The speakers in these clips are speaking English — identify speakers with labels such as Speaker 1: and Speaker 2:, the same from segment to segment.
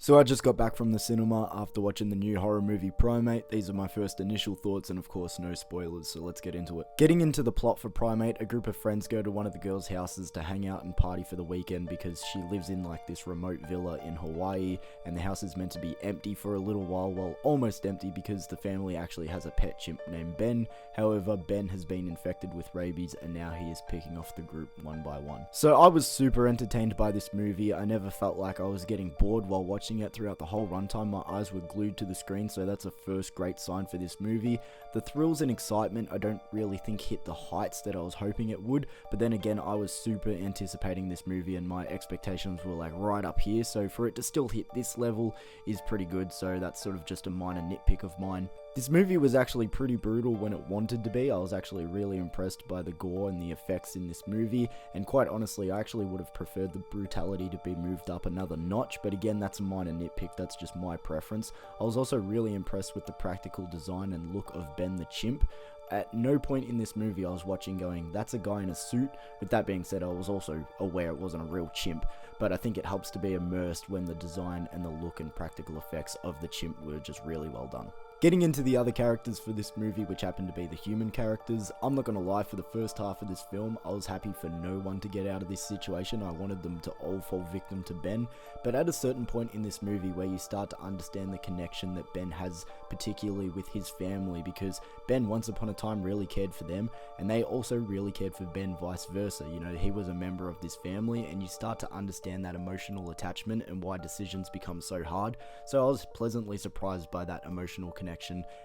Speaker 1: So I just got back from the cinema after watching the new horror movie Primate. These are my first initial thoughts and of course no spoilers, so let's get into it. Getting into the plot for Primate, a group of friends go to one of the girls' houses to hang out and party for the weekend because she lives in like this remote villa in Hawaii and the house is meant to be empty for a little while, well almost empty because the family actually has a pet chimp named Ben. However, Ben has been infected with rabies and now he is picking off the group one by one. So I was super entertained by this movie. I never felt like I was getting bored while watching it throughout the whole runtime. My eyes were glued to the screen, so that's a first great sign for this movie. The thrills and excitement I don't really think hit the heights that I was hoping it would, but then again I was super anticipating this movie and my expectations were like right up here, so for it to still hit this level is pretty good, so that's sort of just a minor nitpick of mine. This movie was actually pretty brutal when it wanted to be. I was actually really impressed by the gore and the effects in this movie, and quite honestly I actually would have preferred the brutality to be moved up another notch, but again that's a minor nitpick, that's just my preference. I was also really impressed with the practical design and look of Ben the chimp. At no point in this movie I was watching going, that's a guy in a suit. With that being said, I was also aware it wasn't a real chimp, but I think it helps to be immersed when the design and the look and practical effects of the chimp were just really well done. Getting into the other characters for this movie, which happen to be the human characters, I'm not gonna lie, for the first half of this film, I was happy for no one to get out of this situation. I wanted them to all fall victim to Ben, but at a certain point in this movie where you start to understand the connection that Ben has, particularly with his family, because Ben once upon a time really cared for them, and they also really cared for Ben vice versa. You know, he was a member of this family, and you start to understand that emotional attachment and why decisions become so hard. So I was pleasantly surprised by that emotional connection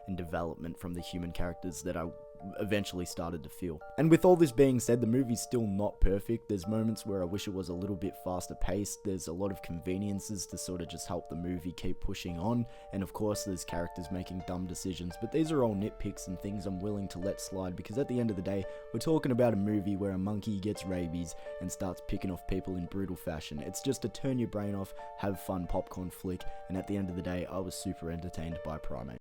Speaker 1: and development from the human characters that I eventually started to feel. And with all this being said, the movie's still not perfect. There's moments where I wish it was a little bit faster paced. There's a lot of conveniences to sort of just help the movie keep pushing on, and of course there's characters making dumb decisions, but these are all nitpicks and things I'm willing to let slide because at the end of the day we're talking about a movie where a monkey gets rabies and starts picking off people in brutal fashion. It's just to turn your brain off, have fun popcorn flick, and at the end of the day I was super entertained by Primate.